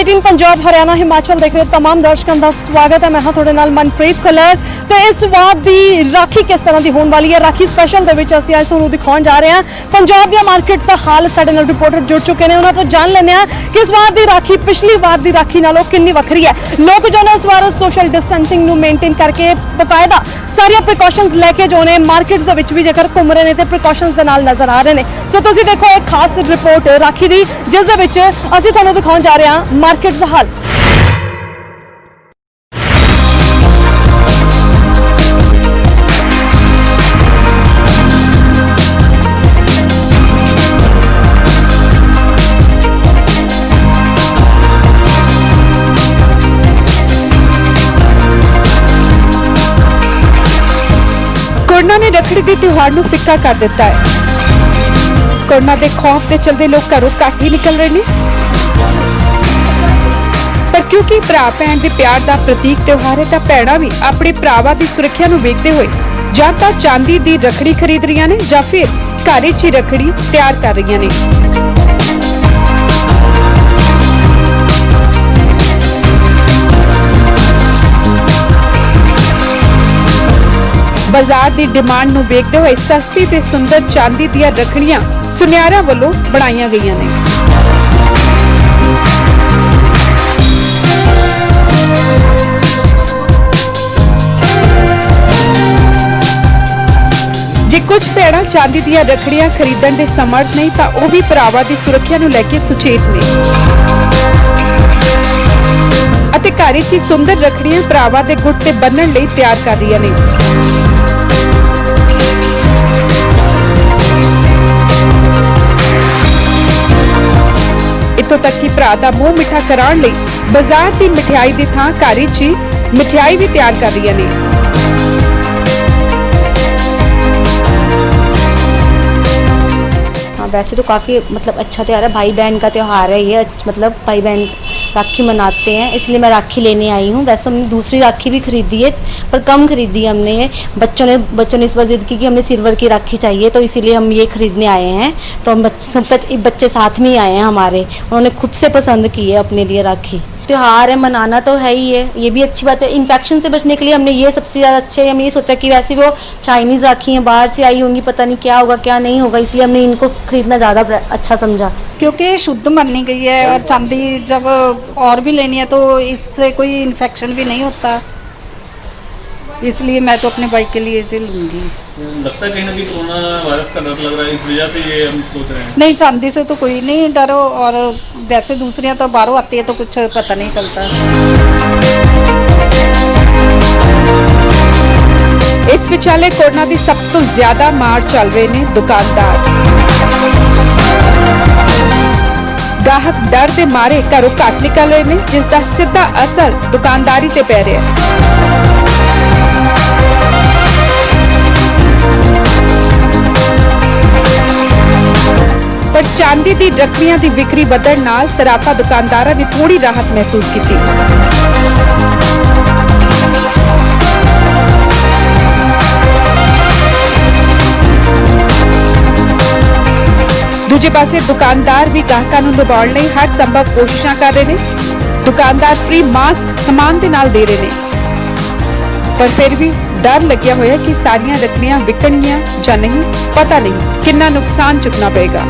News 18 Punjab Haryana Himachal देख रहे तमाम दर्शकों का स्वागत है। मैं हाँ थोड़े नाल मनप्रीत कलर। तो इस वार की राखी किस तरह की होने वाली है, राखी स्पैशल दे विच असीं अज तुहानूं दिखाउण जा रहे हैं पंजाब दी मार्केट का हाल। साडे नाल रिपोर्टर जुड़ चुके हैं, उन्हां तों जान लैंदे आ कि इस वार की राखी पिछली वार की राखी नालों कितनी वखरी है। लोग जो ने इस बार सोशल डिस्टेंसिंग नूं मेनटेन करके बकायदा सारिया प्रिकॉशनस लैके जो ने मार्केट्स दे विच भी जेकर घूम रहे हैं तो प्रिकॉशनस दे नाल नजर आ रहे हैं। सो तुसीं देखो एक खास रिपोर्ट राखी दी जिस दे विच असीं तुहानूं दिखाउण जा रहे हैं मार्केट का हाल। कोरोना ने रखड़ी के त्योहार नूं फिक्का कर दिता है। कोरोना के खौफ के चलते लोग घरों घट ही निकल रहे हैं, पर क्योंकि भरा भैन के प्यार का प्रतीक त्योहार है, तो भैणां भी अपने भरावां की सुरक्षा नूं वेखदे होए जां तां चांदी की रखड़ी खरीद रही ने जां फिर घर विच ही रखड़ी तैयार कर रही ने। बाजार की डिमांड नूं वेखदे होए सस्ती ते सुंदर चांदी दी रखड़ियां सुनियारियां वल्लों बनाईयां गईयां ने। जे कुछ भैणां चांदी दी रखड़ियां खरीदण दे समर्थ नहीं तां ओह भी भरावां दी सुरक्षा नूं लैके सुचेत ने अते घर विच ही सुंदर रखड़ियां भरावां दे गुट ते बन्नण लई तैयार कर रहीआं ने। इत्थों तक कि भरा दा मूंह मिठा कराउण लई बाजार की मिठाई की थां घर विच ही मिठाई भी तैयार कर रही ने। हाँ, वैसे तो काफ़ी अच्छा त्योहार है, भाई बहन का त्योहार है ये। भाई बहन राखी मनाते हैं, इसलिए मैं राखी लेने आई हूँ। वैसे हमने दूसरी राखी भी खरीदी है पर कम खरीदी है हमने ये। बच्चों ने इस बार जिद की कि हमें सिल्वर की राखी चाहिए, तो इसीलिए हम ये खरीदने आए हैं। तो हम बच्चे साथ में ही आए हैं हमारे, उन्होंने खुद से पसंद की है अपने लिए राखी। त्योहार है, मनाना तो है ही है, ये भी अच्छी बात है। इन्फेक्शन से बचने के लिए हमने ये सबसे ज़्यादा अच्छा है। हमने ये सोचा कि वैसे वो चाइनीज़ राखी हैं, बाहर से आई होंगी, पता नहीं क्या होगा क्या नहीं होगा, इसलिए हमने इनको खरीदना ज़्यादा अच्छा समझा। क्योंकि शुद्ध मानी गई है और चांदी जब और भी लेनी है तो इससे कोई इन्फेक्शन भी नहीं होता, इसलिए मैं तो अपने भाई के लिए इसे लूँगी। लगता है कहीं ना कहीं कोरोना वायरस का डर लग रहा है, इस वजह से ये हम सोच रहे हैं। नहीं, चांदी से तो कोई नहीं डरो, और वैसे दूसरियां तो बाहरों आती है तो कुछ पता नहीं चलता। इस विचाले कोरोना की सब तो ज्यादा मार चल रहे ने दुकानदार। गाहक डर के मारे घरों घट निकल रहे हैं, जिसका सीधा असर दुकानदारी ते पै रहा है। पर चांदी की रखड़ियां की विक्री बढ़ने नाल सराफा दुकानदारां ने थोड़ी राहत महसूस की। दूजे पासे दुकानदार भी गाहकां नूं लुभाउण लई हर संभव कोशिशां कर रहे हैं। दुकानदार फ्री मास्क समान दे नाल दे रहे हैं, पर फिर भी डर लग्या होया कि सारियां रखड़ियां विकणगियां जां नहीं, पता नहीं कितना नुकसान चुकना पेगा।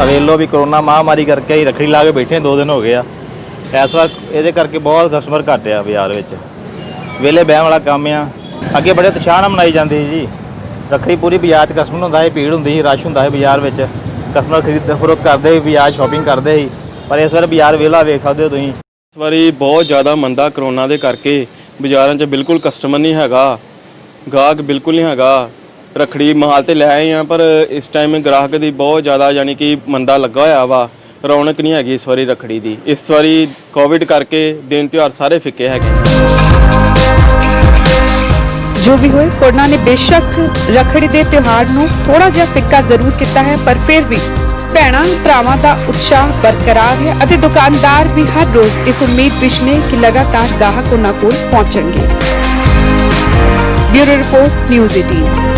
ਵੇਖ ਲਓ ਵੀ कोरोना महामारी करके ही रखड़ी ला के बैठे 2 दिन हो गए आ। इस बार ये करके बहुत कस्टमर घट आ बाजार में, वेले बहन वाला काम आ। अगे बड़े उत्साह नाल मनाई जाती है जी रखड़ी, पूरी बाजार कस्टमर होंदा है, भीड़ होंदी, रश होंदा है बाजार में, कस्टमर खरीद फरोख्त करते ही बाजार शॉपिंग करते ही। पर इस बार बाजार वेला वेख सकते हो तुसीं। इस बारी बहुत ज़्यादा मंदा कोरोना के करके बाजारों 'ਚ बिल्कुल कस्टमर नहीं हैगा, गाहक बिल्कुल नहीं हैगा। रखड़ी माल तो लै आए हैं पर इस टाइम ग्राहक की बहुत ज़्यादा यानी कि मंदा लगा होया वा, रौनक नहीं हैगी इस बारी रखड़ी की। इस बारी कोविड करके दिन त्यौहार सारे फिक्के है। जो भी होए, कोरोना ने बेशक रखड़ी के त्योहार नूं थोड़ा जिहा फिक्का जरूर किया है, पर फिर भी भैणां भरावां दा उत्साह बरकरार है अते दुकानदार भी हर रोज इस उम्मीद विच ने कि लगातार गाहक उन्हां कोल पहुंचणगे। Bureau report news 18।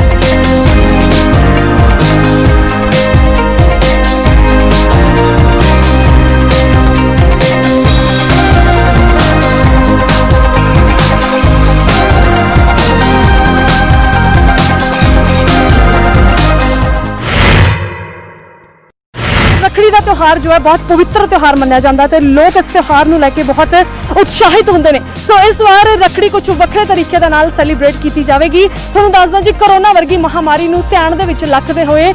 ਤਿਉਹਾਰ ਜੋ ਹੈ ਬਹੁਤ ਪਵਿੱਤਰ ਤਿਉਹਾਰ ਮੰਨਿਆ ਜਾਂਦਾ ਤੇ ਲੋਕ ਇਸ ਤਿਉਹਾਰ ਨੂੰ ਲੈ ਕੇ ਬਹੁਤ ਉਤਸ਼ਾਹਿਤ ਹੁੰਦੇ ਨੇ। ਸੋ ਇਸ ਵਾਰ ਰੱਖੜੀ ਕੁਝ ਵੱਖਰੇ ਤਰੀਕੇ ਦੇ ਨਾਲ ਸੈਲੀਬ੍ਰੇਟ ਕੀਤੀ ਜਾਵੇਗੀ। ਤੁਹਾਨੂੰ ਦੱਸਦਾ ਜੀ, ਕਰੋਨਾ ਵਰਗੀ ਮਹਾਮਾਰੀ ਨੂੰ ਧਿਆਨ ਦੇ ਵਿੱਚ ਰੱਖਦੇ ਹੋਏ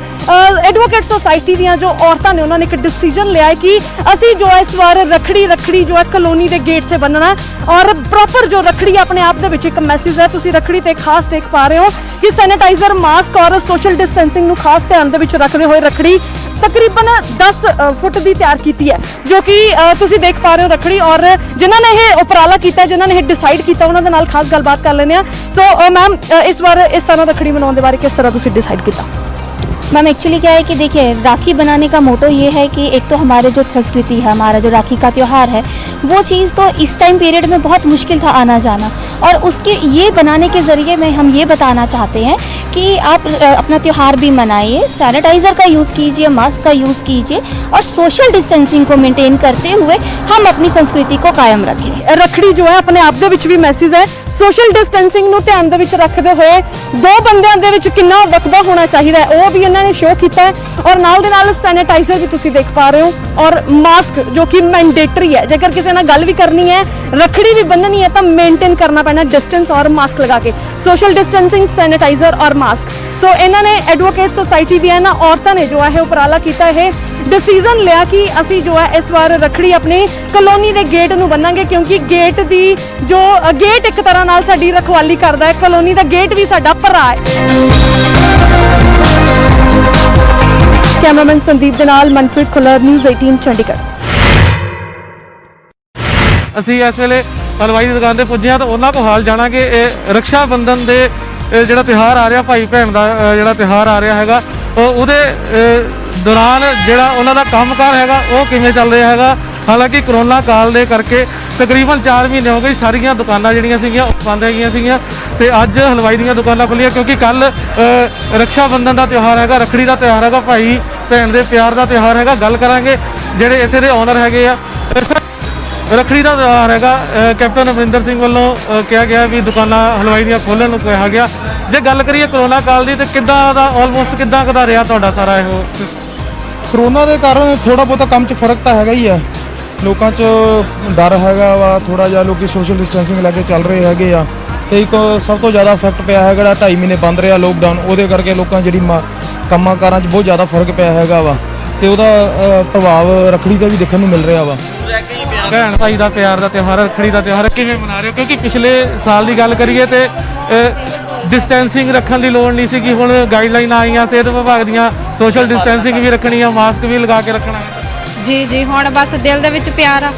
ਐਡਵੋਕੇਟ ਸੁਸਾਇਟੀ ਦੀਆਂ ਜੋ ਔਰਤਾਂ ਨੇ ਉਹਨਾਂ ਨੇ ਇੱਕ ਡਿਸੀਜਨ ਲਿਆ ਹੈ ਕਿ ਅਸੀਂ ਜੋ ਇਸ ਵਾਰ ਰੱਖੜੀ ਜੋ ਹੈ ਕਲੋਨੀ ਦੇ ਗੇਟ ਤੇ ਬੰਨਣਾ ਔਰ ਪ੍ਰੋਪਰ ਜੋ ਰੱਖੜੀ ਆਪਣੇ ਆਪ ਦੇ ਵਿੱਚ ਇੱਕ ਮੈਸੇਜ ਹੈ। ਤੁਸੀਂ ਰੱਖੜੀ ਤੇ ਖਾਸ ਦੇਖ ਪਾ ਰਹੇ ਹੋ ਕਿ ਸੈਨੀਟਾਈਜ਼ਰ, ਮਾਸਕ ਔਰ ਸੋਸ਼ਲ ਡਿਸਟੈਂਸਿੰਗ ਨੂੰ ਖਾਸ ਧਿਆਨ ਦੇ ਵਿੱਚ ਰੱਖਦੇ ਹੋਏ ਰੱਖੜੀ ਤਕਰੀਬਨ 10 ਫੁੱਟ ਦੀ ਤਿਆਰ ਕੀਤੀ ਹੈ, ਜੋ ਕਿ ਤੁਸੀਂ ਦੇਖ ਪਾ ਰਹੇ ਹੋ ਰੱਖੜੀ। ਔਰ ਜਿਨ੍ਹਾਂ ਨੇ ਇਹ ਉਪਰਾਲਾ ਕੀਤਾ, ਜਿਨ੍ਹਾਂ ਨੇ ਇਹ ਡਿਸਾਈਡ ਕੀਤਾ, ਉਹਨਾਂ ਦੇ ਨਾਲ ਖਾਸ ਗੱਲਬਾਤ ਕਰ ਲੈਂਦੇ ਆ। ਸੋ ਮੈਮ, ਇਸ ਵਾਰ ਇਸ ਤਰ੍ਹਾਂ ਰੱਖੜੀ ਮਨਾਉਣ ਦੇ ਬਾਰੇ किस तरह ਤੁਸੀਂ डिसाइड किया? मैम एक्चुअली क्या है कि देखिए, राखी बनाने का मोटो ये है कि एक तो हमारे जो संस्कृति है, हमारा जो राखी का त्यौहार है, वो चीज़ तो इस टाइम पीरियड में बहुत मुश्किल था आना जाना, और उसके ये बनाने के ज़रिए में हम ये बताना चाहते हैं कि आप अपना त्यौहार भी मनाइए, सैनिटाइज़र का यूज़ कीजिए, मास्क का यूज़ कीजिए और सोशल डिस्टेंसिंग को मेंटेन करते हुए हम अपनी संस्कृति को कायम रखें। ਰੱਖੜੀ ਜੋ ਹੈ ਆਪਣੇ ਆਪ ਦੇ ਵਿੱਚ ਵੀ ਮੈਸੇਜ ਹੈ। ਸੋਸ਼ਲ ਡਿਸਟੈਂਸਿੰਗ ਨੂੰ ਧਿਆਨ ਦੇ ਵਿੱਚ ਰੱਖਦੇ ਹੋਏ ਦੋ ਬੰਦਿਆਂ ਦੇ ਵਿੱਚ ਕਿੰਨਾ ਵਕਫਾ ਹੋਣਾ ਚਾਹੀਦਾ ਹੈ ਉਹ ਵੀ ਇਹਨਾਂ ਨੇ ਸ਼ੋਅ ਕੀਤਾ ਹੈ, ਔਰ ਨਾਲ ਦੇ ਨਾਲ ਸੈਨੀਟਾਈਜ਼ਰ ਵੀ ਤੁਸੀਂ ਦੇਖ ਪਾ ਰਹੇ ਹੋ, ਔਰ ਮਾਸਕ ਜੋ ਕਿ ਮੈਂਡੇਟਰੀ ਹੈ। ਜੇਕਰ ਕਿਸੇ ਨਾਲ ਗੱਲ ਵੀ ਕਰਨੀ ਹੈ, ਰੱਖੜੀ ਵੀ ਬੰਨਣੀ ਹੈ, ਤਾਂ ਮੇਨਟੇਨ ਕਰਨਾ ਪੈਣਾ ਡਿਸਟੈਂਸ ਔਰ ਮਾਸਕ ਲਗਾ ਕੇ, ਸੋਸ਼ਲ ਡਿਸਟੈਂਸਿੰਗ, ਸੈਨੀਟਾਈਜ਼ਰ ਔਰ ਮਾਸਕ। ਸੋ ਇਹਨਾਂ ਨੇ ਐਡਵੋਕੇਟ ਸੁਸਾਇਟੀ ਦੀਆਂ ਇਹਨਾਂ ਔਰਤਾਂ ਨੇ ਜੋ ਹੈ ਉਪਰਾਲਾ ਕੀਤਾ, ਇਹ ਡਿਸੀਜਨ ਲਿਆ ਕਿ ਅਸੀਂ ਜੋ ਹੈ ਇਸ ਵਾਰ ਰੱਖੜੀ ਆਪਣੀ ਕਲੋਨੀ ਦੇ ਗੇਟ ਨੂੰ ਬੰਨਾਂਗੇ, ਕਿਉਂਕਿ ਗੇਟ ਦੀ ਜੋ ਗੇਟ ਇੱਕ ਤਰ੍ਹਾਂ ਨਾਲ ਸਾਡੀ ਰਖਵਾਲੀ ਕਰਦਾ ਹੈ, ਕਲੋਨੀ ਦਾ ਗੇਟ ਵੀ ਸਾਡਾ ਭਰਾ ਹੈ। ਕੈਮਰਾਮੈਨ ਸੰਦੀਪ ਦੇ ਨਾਲ ਮਨਪ੍ਰੀਤ ਖੁੱਲਰ, ਨਿਊਜ਼ 18 ਚੰਡੀਗੜ੍ਹ। ਅਸੀਂ ਇਸ ਵੇਲੇ ਹਲਵਾਈ ਦੀ ਦੁਕਾਨ ਤੇ ਪੁੱਜੇ ਹਾਂ ਤਾਂ ਉਹਨਾਂ ਕੋਲ ਹਾਲ ਜਾਣਾਂਗੇ। ਇਹ ਰਕਸ਼ਾ ਬੰਧਨ ਦੇ ਜਿਹੜਾ ਤਿਉਹਾਰ ਆ ਰਿਹਾ, ਭਾਈ ਭੈਣ ਦਾ ਜਿਹੜਾ ਤਿਉਹਾਰ ਆ ਰਿਹਾ ਹੈਗਾ, ਉਹਦੇ ਦੌਰਾਨ ਜਿਹੜਾ ਉਹਨਾਂ ਦਾ ਕੰਮਕਾਰ ਹੈਗਾ ਉਹ ਕਿਵੇਂ ਚੱਲ ਰਿਹਾ ਹੈਗਾ। ਹਾਲਾਂਕਿ ਕਰੋਨਾ ਕਾਲ ਦੇ ਕਰਕੇ ਤਕਰੀਬਨ 4 ਮਹੀਨੇ ਹੋ ਗਏ, ਸਾਰੀਆਂ ਦੁਕਾਨਾਂ ਜਿਹੜੀਆਂ ਸੀਗੀਆਂ ਉਹ ਬੰਦ ਹੈਗੀਆਂ ਸੀਗੀਆਂ, ਤੇ ਅੱਜ ਹਲਵਾਈ ਦੀਆਂ ਦੁਕਾਨਾਂ ਖੁੱਲੀਆਂ ਕਿਉਂਕਿ ਕੱਲ ਰਕਸ਼ਾ ਬੰਧਨ ਦਾ ਤਿਉਹਾਰ ਹੈਗਾ, ਰੱਖੜੀ ਦਾ ਤਿਉਹਾਰ ਹੈਗਾ, ਭਾਈ ਭੈਣ ਦੇ ਪਿਆਰ ਦਾ ਤਿਉਹਾਰ ਹੈਗਾ। ਗੱਲ ਕਰਾਂਗੇ ਜਿਹੜੇ ਇੱਥੇ ਦੇ ਓਨਰ ਹੈਗੇ ਆ। ਰੱਖੜੀ ਦਾ ਤਿਉਹਾਰ ਹੈਗਾ, ਕੈਪਟਨ ਅਮਰਿੰਦਰ ਸਿੰਘ ਵੱਲੋਂ ਕਿਹਾ ਗਿਆ ਵੀ ਦੁਕਾਨਾਂ ਹਲਵਾਈ ਦੀਆਂ ਖੋਲ੍ਹਣ ਨੂੰ ਕਿਹਾ ਗਿਆ। ਜੇ ਗੱਲ ਕਰੀਏ ਕਰੋਨਾ ਕਾਲ ਦੀ, ਤੇ ਕਿੱਦਾਂ ਦਾ ਆਲਮੋਸਟ ਕਿੱਦਾਂ ਕਦਾ ਰਿਹਾ ਤੁਹਾਡਾ ਸਾਰਾ ਇਹੋ? ਕਰੋਨਾ ਦੇ ਕਾਰਨ ਥੋੜਾ ਬਹੁਤਾ ਕੰਮ 'ਚ ਫਰਕ ਤਾਂ ਹੈਗਾ ਹੀ ਹੈ, ਲੋਕਾਂ 'ਚ ਡਰ ਹੈਗਾ ਵਾ ਥੋੜਾ ਜਿਹਾ, ਲੋਕੀ ਸੋਸ਼ਲ ਡਿਸਟੈਂਸਿੰਗ ਲੈ ਕੇ ਚੱਲ ਰਹੇ ਹੈਗੇ ਆ। ਤੇ ਇੱਕ ਸਭ ਤੋਂ ਜ਼ਿਆਦਾ ਇਫੈਕਟ ਪਿਆ ਹੈਗਾ ਜਿਹੜਾ 2.5 ਮਹੀਨੇ ਬੰਦ ਰਿਹਾ ਲੋਕਡਾਊਨ, ਉਹਦੇ ਕਰਕੇ ਲੋਕਾਂ ਜਿਹੜੀ ਕੰਮਾਂ ਕਾਰਾਂ 'ਚ ਬਹੁਤ ਜ਼ਿਆਦਾ ਫਰਕ ਪਿਆ ਹੈਗਾ ਵਾ, ਤੇ ਉਹਦਾ ਪ੍ਰਭਾਵ ਰੱਖੜੀ ਦਾ ਵੀ ਦੇਖਣ ਨੂੰ ਮਿਲ ਰਿਹਾ ਵਾ। ਭੈਣ ਭਾਈ ਦਾ ਪਿਆਰ ਦਾ ਤਿਉਹਾਰ, ਰੱਖੜੀ ਦਾ ਤਿਉਹਾਰ ਕਿਵੇਂ ਮਨਾ ਰਹੇ ਹੋ? ਕਿਉਂਕਿ ਪਿਛਲੇ ਸਾਲ ਦੀ ਗੱਲ ਕਰੀਏ ਤੇ ਡਿਸਟੈਂਸਿੰਗ ਰੱਖਣ ਦੀ ਲੋੜ ਨਹੀਂ ਸੀਗੀ, ਹੁਣ ਗਾਈਡਲਾਈਨ ਆਈਆਂ ਸਿਹਤ ਵਿਭਾਗ ਦੀਆਂ, ਸੋਸ਼ਲ ਡਿਸਟੈਂਸਿੰਗ ਵੀ ਰੱਖਣੀ ਆ, ਮਾਸਕ ਵੀ ਲਗਾ ਕੇ ਰੱਖਣਾ ਹੈ। ਜੀ ਹੁਣ ਬਸ ਦਿਲ ਦੇ ਵਿੱਚ ਪਿਆਰ ਆ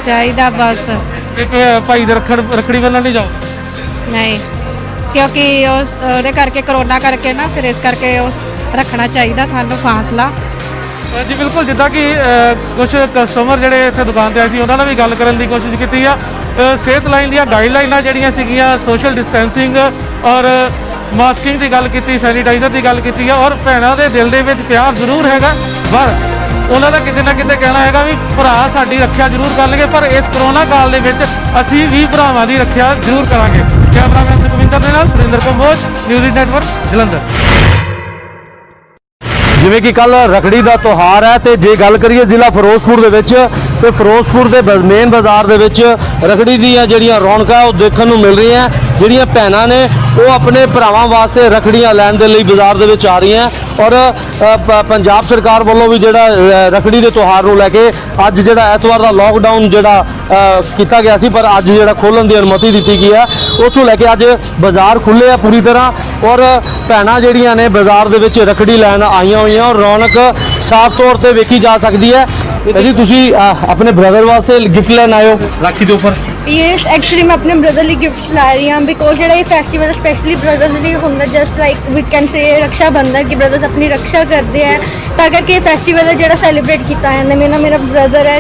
ਚਾਹੀਦਾ ਬਸ। ਇੱਕ ਭਾਈ ਦੇ ਰੱਖੜੀ ਬੰਨ੍ਹਣ ਨਹੀਂ ਜਾਓ? ਨਹੀਂ, ਕਿਉਂਕਿ ਉਹਦੇ ਕਰਕੇ ਕਰੋਨਾ ਕਰਕੇ ਨਾ, ਫਿਰ ਇਸ ਕਰਕੇ ਉਸ ਰੱਖਣਾ ਚਾਹੀਦਾ ਸਾਨੂੰ ਫਾਸਲਾ। ਜੀ ਬਿਲਕੁਲ, ਜਿੱਦਾਂ ਕਿ ਕੁਝ ਕਸਟਮਰ ਜਿਹੜੇ ਇੱਥੇ ਦੁਕਾਨ ਤੇ ਆਏ ਸੀ ਉਹਨਾਂ ਨਾਲ ਵੀ ਗੱਲ ਕਰਨ ਦੀ ਕੋਸ਼ਿਸ਼ ਕੀਤੀ ਆ। ਸਿਹਤ ਲਾਈਨ ਦੀਆਂ ਗਾਈਡਲਾਈਨਾਂ ਜਿਹੜੀਆਂ ਸੀਗੀਆਂ, ਸੋਸ਼ਲ ਡਿਸਟੈਂਸਿੰਗ ਔਰ ਮਾਸਕਿੰਗ ਦੀ ਗੱਲ ਕੀਤੀ, ਸੈਨੀਟਾਈਜ਼ਰ ਦੀ ਗੱਲ ਕੀਤੀ ਆ, ਔਰ ਭੈਣਾਂ ਦੇ ਦਿਲ ਦੇ ਵਿੱਚ ਪਿਆਰ ਜ਼ਰੂਰ ਹੈਗਾ, ਪਰ ਉਹਨਾਂ ਦਾ ਕਿਤੇ ਨਾ ਕਿਤੇ ਕਹਿਣਾ ਹੈਗਾ ਵੀ ਭਰਾ ਸਾਡੀ ਰੱਖਿਆ ਜ਼ਰੂਰ ਕਰਨਗੇ, ਪਰ ਇਸ ਕਰੋਨਾ ਕਾਲ ਦੇ ਵਿੱਚ ਅਸੀਂ ਵੀ ਭਰਾਵਾਂ ਦੀ ਰੱਖਿਆ ਜ਼ਰੂਰ ਕਰਾਂਗੇ। ਕੈਮਰਾਮੈਨ ਸੁਖਵਿੰਦਰ ਦੇ ਨਾਲ ਸੁਰਿੰਦਰ ਕੰਬੋਜ, ਨਿਊਜ਼ ਨੈਟਵਰਕ, ਜਲੰਧਰ। ਜਿਵੇਂ ਕਿ ਕੱਲ ਰੱਖੜੀ ਦਾ ਤਿਉਹਾਰ ਹੈ, ਤੇ ਜੇ ਗੱਲ ਕਰੀਏ ਜ਼ਿਲ੍ਹਾ ਫਿਰੋਜ਼ਪੁਰ ਦੇ ਵਿੱਚ, ਤੇ ਫਿਰੋਜ਼ਪੁਰ ਦੇ ਮੇਨ ਬਾਜ਼ਾਰ ਦੇ ਵਿੱਚ ਰੱਖੜੀ ਦੀਆਂ ਜਿਹੜੀਆਂ ਰੌਣਕਾਂ ਉਹ ਦੇਖਣ ਨੂੰ ਮਿਲ ਰਹੀਆਂ। ਜਿਹੜੀਆਂ ਭੈਣਾਂ ਨੇ ਉਹ ਆਪਣੇ ਭਰਾਵਾਂ ਵਾਸਤੇ ਰੱਖੜੀਆਂ ਲੈਣ ਦੇ ਲਈ ਬਾਜ਼ਾਰ ਦੇ ਵਿੱਚ ਆ ਰਹੀਆਂ, ਔਰ ਪੰਜਾਬ ਸਰਕਾਰ ਵੱਲੋਂ ਵੀ ਜਿਹੜਾ ਰੱਖੜੀ ਦੇ ਤਿਉਹਾਰ ਨੂੰ ਲੈ ਕੇ ਅੱਜ ਜਿਹੜਾ ਐਤਵਾਰ ਦਾ ਲੋਕਡਾਊਨ ਜਿਹੜਾ ਕੀਤਾ ਗਿਆ ਸੀ, ਪਰ ਅੱਜ ਜਿਹੜਾ ਖੋਲ੍ਹਣ ਦੀ ਅਨੁਮਤੀ ਦਿੱਤੀ ਗਈ ਹੈ, ਉੱਥੋਂ ਲੈ ਕੇ ਅੱਜ ਬਾਜ਼ਾਰ ਖੁੱਲ੍ਹੇ ਆ ਪੂਰੀ ਤਰ੍ਹਾਂ, ਔਰ ਭੈਣਾਂ ਜਿਹੜੀਆਂ ਨੇ ਬਾਜ਼ਾਰ ਦੇ ਵਿੱਚ ਰੱਖੜੀ ਲੈਣ ਆਈਆਂ ਹੋਈਆਂ, ਔਰ ਰੌਣਕ ਸਾਫ਼ ਤੌਰ ਤੇ ਵੇਖੀ ਜਾ ਸਕਦੀ ਹੈ। ਜੀ ਤੁਸੀਂ ਆਪਣੇ ਬ੍ਰਦਰ ਵਾਸਤੇ ਗਿਫਟ ਲੈਣ ਆਏ ਹੋ ਰਾਖੀ ਦੇ ਉੱਪਰ? यस, एक्चुअली मैं अपने ब्रदर लिए गिफ्ट्स ला रही हूँ, बिकॉज जो ये फेस्टिवल स्पेशली ब्रदर्स लिए होंगे, just like we can say रक्षा बंधन कि ब्रदर्स अपनी रक्षा करते हैं, तां करके फेस्टिवल है जो सैलीब्रेट किया जाता है। मेरा ब्रदर है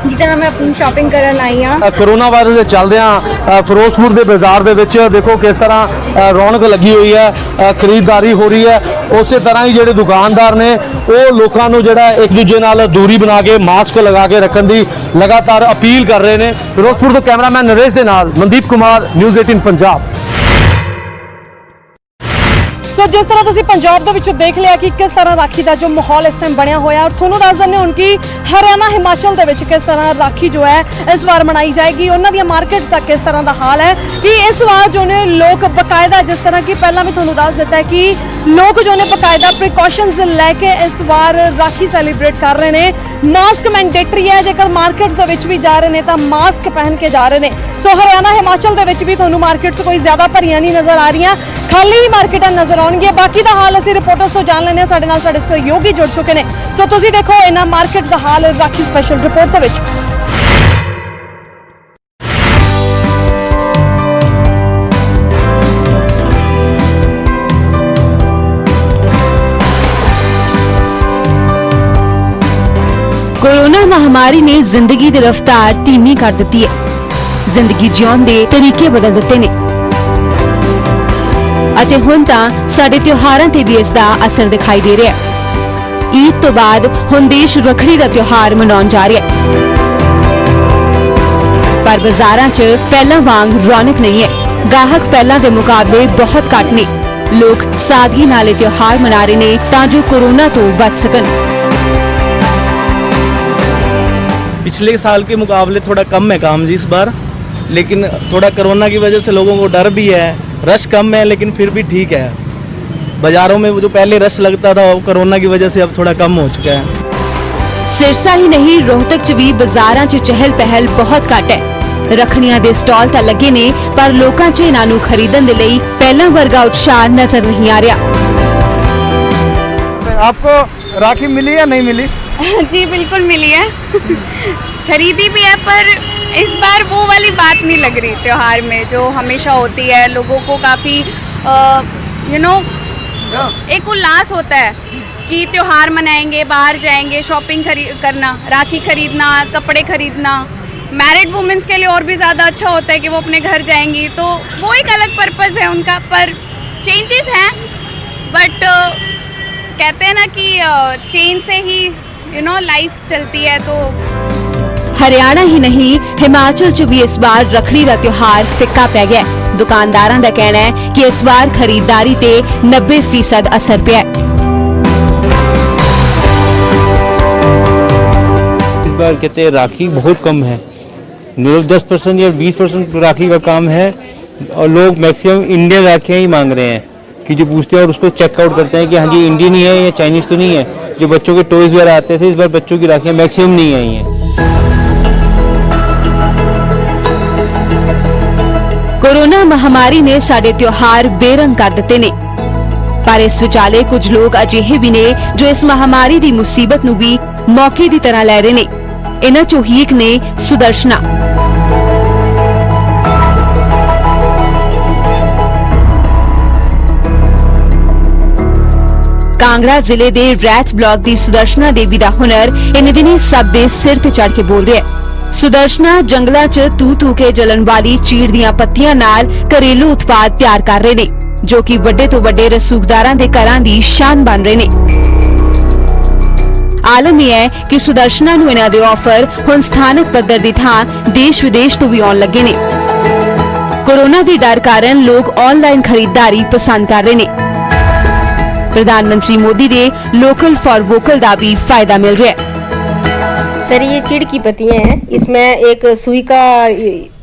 जितना मैं अपनी शॉपिंग करन आई हाँ। कोरोना वायरस ਦੇ ਚੱਲਦਿਆਂ ਫਿਰੋਜ਼ਪੁਰ ਦੇ ਬਾਜ਼ਾਰ ਦੇ ਵਿੱਚ ਦੇਖੋ ਕਿਸ ਤਰ੍ਹਾਂ ਰੌਣਕ ਲੱਗੀ ਹੋਈ ਹੈ, ਖਰੀਦਦਾਰੀ ਹੋ ਰਹੀ ਹੈ। ਉਸੇ ਤਰ੍ਹਾਂ ਹੀ ਜਿਹੜੇ ਦੁਕਾਨਦਾਰ ਨੇ ਉਹ ਲੋਕਾਂ ਨੂੰ ਜਿਹੜਾ ਇੱਕ ਦੂਜੇ ਨਾਲ ਦੂਰੀ ਬਣਾ ਕੇ ਮਾਸਕ ਲਗਾ ਕੇ ਰੱਖਣ ਦੀ ਲਗਾਤਾਰ ਅਪੀਲ ਕਰ ਰਹੇ ਨੇ। ਫਿਰੋਜ਼ਪੁਰ ਤੋਂ ਕੈਮਰਾਮੈਨ ਨਰੇਸ਼ ਦੇ ਨਾਲ ਮਨਦੀਪ ਕੁਮਾਰ, ਨਿਊਜ਼ 18 ਪੰਜਾਬ। ਸੋ ਜਿਸ ਤਰ੍ਹਾਂ ਤੁਸੀਂ ਪੰਜਾਬ ਦੇ ਵਿੱਚ ਦੇਖ ਲਿਆ ਕਿ ਕਿਸ ਤਰ੍ਹਾਂ ਰਾਖੀ ਦਾ ਜੋ ਮਾਹੌਲ ਇਸ ਟਾਈਮ ਬਣਿਆ ਹੋਇਆ, ਔਰ ਤੁਹਾਨੂੰ ਦੱਸ ਦਿੰਦੇ ਹੁਣ ਕਿ ਹਰਿਆਣਾ ਹਿਮਾਚਲ ਦੇ ਵਿੱਚ ਕਿਸ ਤਰ੍ਹਾਂ ਰਾਖੀ ਜੋ ਹੈ ਇਸ ਵਾਰ ਮਨਾਈ ਜਾਏਗੀ। ਉਹਨਾਂ ਦੀਆਂ ਮਾਰਕੀਟਸ ਦਾ ਕਿਸ ਤਰ੍ਹਾਂ ਦਾ ਹਾਲ ਹੈ ਕਿ ਇਸ ਵਾਰ ਜੋ ਨੇ ਲੋਕ ਬਕਾਇਦਾ, ਜਿਸ ਤਰ੍ਹਾਂ ਕਿ ਪਹਿਲਾਂ ਵੀ ਤੁਹਾਨੂੰ ਦੱਸ ਦਿੱਤਾ ਹੈ ਕਿ ਲੋਕ ਜੋ ਨੇ ਬਕਾਇਦਾ ਪ੍ਰੀਕਾਸ਼ਨਸ ਲੈ ਕੇ ਇਸ ਵਾਰ ਰਾਖੀ ਸੈਲੀਬ੍ਰੇਟ ਕਰ ਰਹੇ ਨੇ। ਮਾਸਕ ਮੈਂਡੇਟਰੀ ਹੈ, ਜੇਕਰ ਮਾਰਕੀਟਸ ਦੇ ਵਿੱਚ ਵੀ ਜਾ ਰਹੇ ਨੇ ਤਾਂ ਮਾਸਕ ਪਹਿਨ ਕੇ ਜਾ ਰਹੇ ਨੇ। ਸੋ ਹਰਿਆਣਾ ਹਿਮਾਚਲ ਦੇ ਵਿੱਚ ਵੀ ਤੁਹਾਨੂੰ ਮਾਰਕੀਟਸ ਕੋਈ ਜ਼ਿਆਦਾ ਭਰੀਆਂ ਨਹੀਂ ਨਜ਼ਰ ਆ ਰਹੀਆਂ, ਖਾਲੀ ਹੀ ਮਾਰਕੀਟਾਂ ਨਜ਼ਰ ਆਉਣਗੀਆਂ। ਬਾਕੀ ਦਾ ਹਾਲ ਅਸੀਂ ਰਿਪੋਰਟਰਸ ਤੋਂ ਜਾਣ ਲੈਂਦੇ ਹਾਂ, ਸਾਡੇ ਨਾਲ ਸਾਡੇ ਸਹਿਯੋਗੀ ਜੁੜ ਚੁੱਕੇ ਨੇ। ਸੋ ਤੁਸੀਂ ਦੇਖੋ ਇਹਨਾਂ ਮਾਰਕੀਟ ਦਾ ਹਾਲ ਰਾਖੀ ਸਪੈਸ਼ਲ ਰਿਪੋਰਟ ਦੇ ਵਿੱਚ। कोरोना महामारी ने जिंदगी की रफ्तार धीमी कर दी है, जिंदगी जिउण दे तरीके बदल दिते ने अते हुण तां साडे त्योहारां ते भी इसदा असर दिखाई दे रहा है। ईद तो बाद हुण देश रखड़ी दा त्योहार मनाउण जा रहा है, पर बाजारां च पहलां वांग रौनक नहीं है। गाहक पहलां दे मुकाबले बहुत घट ने। लोग सादगी नाल त्योहार मना रहे ने तां जो कोरोना तो बच सकन। पिछले साल के मुकाबले थोड़ा कम है काम जी इस बार, लेकिन थोड़ा कोरोना की वजह से लोगों को डर भी है, रश कम है लेकिन फिर भी ठीक है। बाजारों में वो जो पहले रश लगता था वो कोरोना की वजह से अब थोड़ा कम हो चुका है। सिरसा ही नहीं रोहतक च भी बाजारां च चहल पहल बहुत घट है। रखड़ियां दे स्टॉल तां लगे ने पर लोकां च इन्हां नूं खरीदण दे लई पहलां वर्गा उत्साह नजर नहीं आ रहा। आपको राखी मिली या नहीं मिली? जी बिल्कुल मिली है, खरीदी भी है, पर इस बार वो वाली बात नहीं लग रही त्योहार में जो हमेशा होती है। लोगों को काफ़ी एक उल्लास होता है कि त्योहार मनाएंगे, बाहर जाएंगे, शॉपिंग करना, राखी खरीदना, कपड़े खरीदना। मैरिड वुमेंस के लिए और भी ज़्यादा अच्छा होता है कि वो अपने घर जाएंगी, तो वो एक अलग पर्पज़ है उनका। पर चेंजेस हैं, बट कहते हैं ना कि चेंज से ही लाइफ चलती है। तो हरियाणा ही नहीं हिमाचल च भी इस बार रखड़ी का त्योहार फिक्का पै गया। दुकानदारां दा कहना है कि इस बार खरीदारी ते 90% असर पिया। इस बार कहते हैं राखी बहुत कम है, 10% या 20% राखी का काम है, और लोग मैक्सिमम इंडियन राखियाँ ही मांग रहे हैं कि जो पूछते हैं और उसको चेकआउट करते हैं कि हाँ जी इंडियन ही है या चाइनीज़ तो नहीं है। जो बच्चों के टॉयज वगैरह आते थे, इस बार बच्चों की राखियाँ मैक्सिमम नहीं आई हैं। कोरोना महामारी ने साडे त्योहार बेरंग कर दिते ने, पर इस विचाले कुछ लोग अजिहे भी ने जो इस महामारी दी मुसीबत नूं भी मौके दी तरह लै रहे ने। इन्हां चों ही एक ने सुदर्शना। कांगड़ा जिले दे रैत ब्लॉक दी सुदर्शना देवी दा हुनर इन दिनी सब दे सिर ते चढ़ के बोल रहा है। सुदर्शना जंगलां च तू तू के जलन वाली चीड़ दियां पत्तियां नाल घरेलू उत्पाद तैयार कर रहे ने, जो कि वड्डे तो वड्डे रसूखदारां दे घरां दी शान बन रहे ने। आलम यह है कि सुदर्शना नूं इन्हां दे ऑफर हुण स्थानक पद्धर दी थां देश विदेश तो भी आउण लगे ने। कोरोना दे डर कारण लोग ऑनलाइन खरीदारी पसंद कर रहे ने। प्रधानमंत्री मोदी दे लोकल फॉर वोकल का भी फायदा मिल रहा है। सर ये चीड़ की पत्तियां हैं, इसमें एक सुई का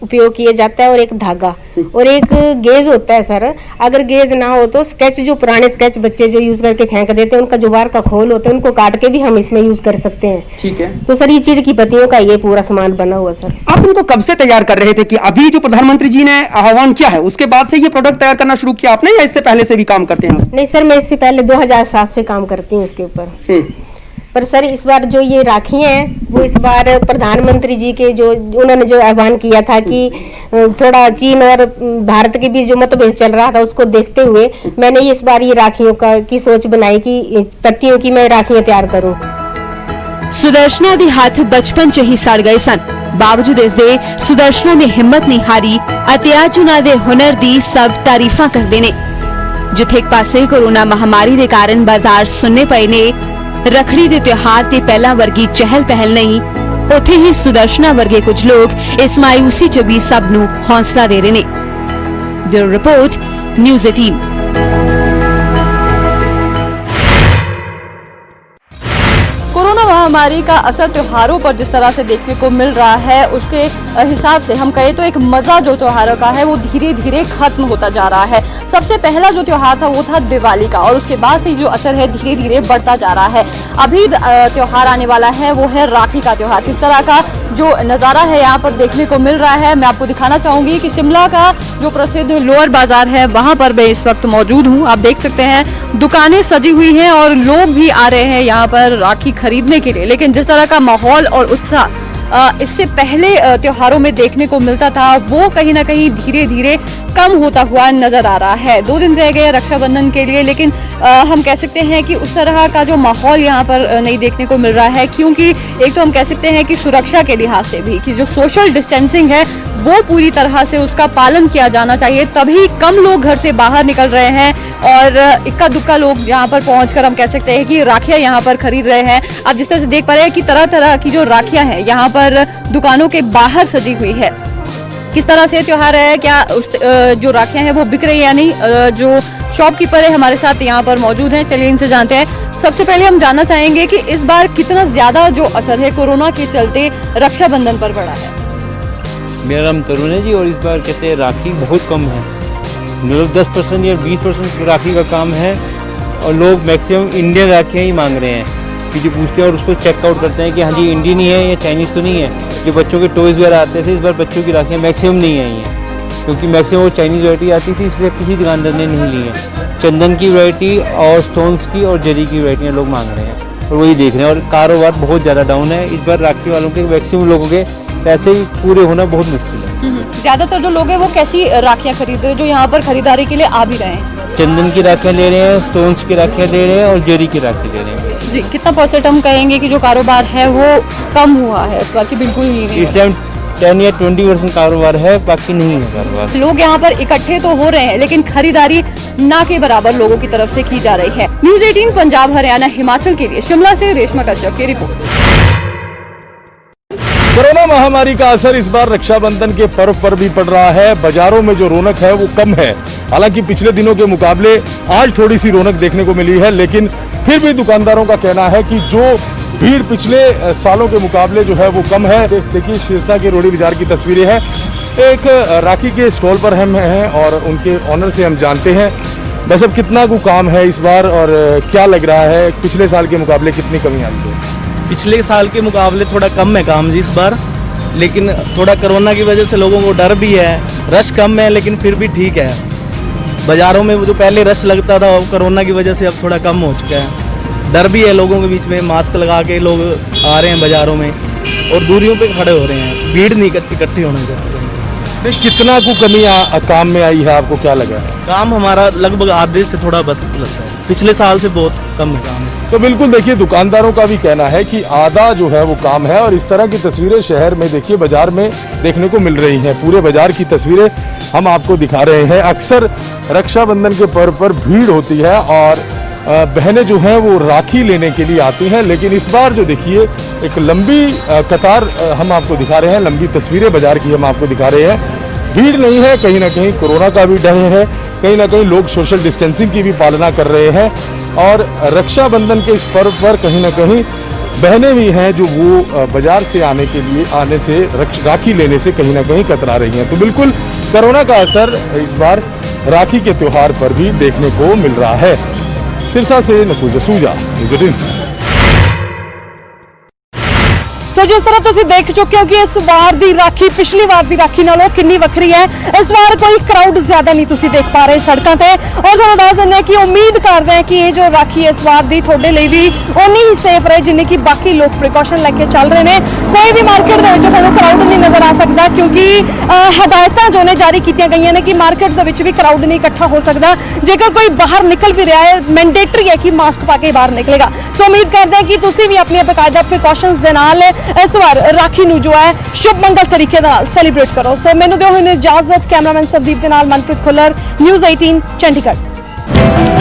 उपयोग किया जाता है और एक धागा और एक गेज होता है। सर अगर गेज ना हो तो स्केच, जो पुराने स्केच बच्चे जो यूज करके फेंक देते हैं, उनका जो बाहर का खोल होता है उनको काट के भी हम इसमें यूज कर सकते हैं। ठीक है। तो सर ये चीड़ की पत्तियों का ये पूरा सामान बना हुआ। सर आप उनको कब से तैयार कर रहे थे कि अभी जो प्रधानमंत्री जी ने आह्वान किया है उसके बाद से ये प्रोडक्ट तैयार करना शुरू किया आपने, या इससे पहले से भी काम करते हैं? नहीं सर, मैं इससे पहले 2007 से काम करती हूँ इसके ऊपर। पर सर इस बार जो ये राखी हैं वो इस बार प्रधानमंत्री जी के जो उन्होंने जो आह्वान किया था कि थोड़ा चीन और भारत के बीच जो मतभेद चल रहा था उसको देखते हुए मैंने इस बार ये राखियों की सोच बनाई कि पत्तियों की मैं राखियां तैयार करूं। सुदर्शना दे हाथ बचपन च ही सड़ गए सन, बावजूद इसदे सुदर्शना ने हिम्मत नहीं हारी अते अज उन्हां दे हुनर दी सब तारीफां करदे ने। जिथे एक पासे कोरोना महामारी दे कारण बाजार सुन्ने पए ने, रखड़ी दे त्योहार ते पहला वर्गी चहल पहल नहीं, उथे ही सुदर्शना वर्गे कुछ लोग इस मायूसी च भी सब नूं हौसला दे रहे ने। Bureau report, news 18। महामारी का असर त्योहारों पर जिस तरह से देखने को मिल रहा है, उसके हिसाब से हम कहें तो एक मज़ा जो त्योहारों का है वो धीरे धीरे खत्म होता जा रहा है। सबसे पहला जो त्योहार था वो था दिवाली का, और उसके बाद से जो असर है धीरे धीरे बढ़ता जा रहा है। अभी त्योहार आने वाला है वो है राखी का त्योहार। किस तरह का जो नज़ारा है यहाँ पर देखने को मिल रहा है, मैं आपको दिखाना चाहूँगी कि शिमला का जो प्रसिद्ध लोअर बाजार है वहाँ पर मैं इस वक्त मौजूद हूँ। आप देख सकते हैं दुकानें सजी हुई हैं और लोग भी आ रहे हैं यहाँ पर राखी खरीदने के लिए। लेकिन जिस तरह का माहौल और उत्साह इससे पहले त्योहारों में देखने को मिलता था वो कहीं ना कहीं धीरे धीरे कम होता हुआ नजर आ रहा है। 2 दिन रह गए रक्षाबंधन के लिए, लेकिन हम कह सकते हैं कि उस तरह का जो माहौल यहाँ पर नहीं देखने को मिल रहा है, क्योंकि एक तो हम कह सकते हैं कि सुरक्षा के लिहाज से भी कि जो सोशल डिस्टेंसिंग है वो पूरी तरह से उसका पालन किया जाना चाहिए, तभी कम लोग घर से बाहर निकल रहे हैं और इक्का दुक्का लोग यहाँ पर पहुंचकर हम कह सकते हैं कि राखियां यहाँ पर खरीद रहे हैं। आप जिस तरह से देख पा रहे हैं कि तरह तरह की जो राखियां हैं यहाँ पर दुकानों के बाहर सजी हुई है। किस तरह से त्योहार है, क्या जो राखियां हैं वो बिक रही है या नहीं, जो शॉपकीपर है हमारे साथ यहाँ पर मौजूद हैं, चलिए इनसे जानते हैं। सबसे पहले हम जानना चाहेंगे कि इस बार कितना ज्यादा जो असर है कोरोना के चलते रक्षाबंधन पर पड़ा है। मेरा नाम तरुण है जी, और इस बार कहते हैं राखी बहुत कम है, मतलब 10% या 20% राखी का काम है, और लोग मैक्सिमम इंडियन राखियाँ ही मांग रहे हैं कि जो पूछते हैं और उसको चेकआउट करते हैं कि हाँ जी इंडियन ही है या चाइनीज़ तो नहीं है। जो बच्चों के टॉयज़ वगैरह आते थे, इस बार बच्चों की राखियाँ मैक्सिमम नहीं आई हैं, क्योंकि मैक्सिमम वो चाइनीज़ वैरायटी आती थी, इसलिए किसी दुकानदार ने नहीं ली है। चंदन की वैरायटी और स्टोन्स की और जरी की वैरायटियाँ लोग मांग रहे हैं और वही देख रहे हैं, और कारोबार बहुत ज़्यादा डाउन है। इस बार राखी वालों के मैक्सिमम लोगों के पैसे ही पूरे होना बहुत मुश्किल है। ज्यादातर जो लोग हैं वो कैसी राखियां खरीद रहे हैं जो यहाँ पर खरीदारी के लिए आ भी रहे हैं? चंदन की राखियाँ ले रहे हैं, स्टोन्स की राखियाँ ले रहे हैं और जरी की राखी ले रहे हैं। जी, कितना % हम कहेंगे कि जो कारोबार है वो कम हुआ है इस बार की? बिल्कुल ही नहीं। इस टाइम 10 या 20% कारोबार है, बाकी नहीं है कारोबार। लोग यहाँ पर इकट्ठे तो हो रहे हैं, लेकिन खरीदारी ना के बराबर लोगों की तरफ से की जा रही है। न्यूज़ 18 पंजाब, हरियाणा, हिमाचल के लिए शिमला से रेशमा कश्यप की रिपोर्ट। कोरोना महामारी का असर इस बार रक्षाबंधन के पर्व पर भी पड़ रहा है। बाजारों में जो रौनक है वो कम है। हालांकि पिछले दिनों के मुकाबले आज थोड़ी सी रौनक देखने को मिली है, लेकिन फिर भी दुकानदारों का कहना है कि जो भीड़ पिछले सालों के मुकाबले जो है वो कम है। देखिए सिरसा के रोड़ी बाजार की तस्वीरें हैं। एक राखी के स्टॉल पर हम हैं और उनके ऑनर से हम जानते हैं बस अब कितना को काम है इस बार और क्या लग रहा है पिछले साल के मुकाबले कितनी कमी आई है? पिछले साल के मुकाबले थोड़ा कम है काम जी इस बार, लेकिन थोड़ा कोरोना की वजह से लोगों को डर भी है। रश कम है लेकिन फिर भी ठीक है। बाज़ारों में वो जो पहले रश लगता था वो कोरोना की वजह से अब थोड़ा कम हो चुका है। डर भी है लोगों के बीच में, मास्क लगा के लोग आ रहे हैं बाज़ारों में और दूरियों पे खड़े हो रहे हैं, भीड़ नहीं इकट्ठी होने चाहिए। कितना को कमी काम में आई है, आपको क्या लगा? काम हमारा लगभग आधे से थोड़ा बस प्लस है, पिछले साल से बहुत कम है काम। तो बिल्कुल देखिए दुकानदारों का भी कहना है कि आधा जो है वो काम है और इस तरह की तस्वीरें शहर में देखिए बाजार में देखने को मिल रही हैं। पूरे बाजार की तस्वीरें हम आपको दिखा रहे हैं। अक्सर रक्षाबंधन के पर्व पर भीड़ होती है और बहनें जो हैं वो राखी लेने के लिए आती हैं, लेकिन इस बार जो देखिए एक लंबी कतार हम आपको दिखा रहे हैं, लंबी तस्वीरें बाजार की हम आपको दिखा रहे हैं। भीड़ नहीं है, कहीं ना कहीं कोरोना का भी डर है, कहीं ना कहीं लोग सोशल डिस्टेंसिंग की भी पालना कर रहे हैं और रक्षाबंधन के इस पर्व पर कहीं ना कहीं बहनें भी हैं जो वो बाजार से आने से राखी लेने से कहीं ना कहीं कतरा रही हैं। तो बिल्कुल कोरोना का असर इस बार राखी के त्योहार पर भी देखने को मिल रहा है। सिरसा से नकुल जसूजा, न्यूज़ 18। सो जिस तरह तुसी देख चुके हो कि इस बार दी राखी पिछली बार दी राखी नालों कितनी वक्री है। इस बार कोई क्राउड ज्यादा नहीं तुसी देख पा रहे सड़कों पे और तुहानू दस दिंदे कि उम्मीद करते हैं कि ये जो राखी इस बार दी थोड़े लिए भी उन्नी ही सेफ रहे जिन्नी कि बाकी लोग प्रिकॉशन लेके चल रहे हैं। कोई भी मार्केट दे विच तुहानू क्राउड नहीं नजर आ सकता क्योंकि हदायतां जो ने जारी कीतियां गईयां ने कि मार्केट दे विच भी क्राउड नहीं इकट्ठा हो सकता। जेकर कोई बाहर निकल भी रहा है मैंडेटरी है कि मास्क पा के बाहर निकलेगा। सो उम्मीद करते हैं कि तुसी भी अपनी बकायदा प्रिकॉशनस दे नाल इस बार राखी नू जो है शुभ मंगल तरीके नाल सेलिब्रेट करो। सो मैनू दिओ हुण इजाजत, कैमरामैन संदीप दे नाल मनप्रीत खुल्लर, न्यूज़ 18 चंडीगढ़।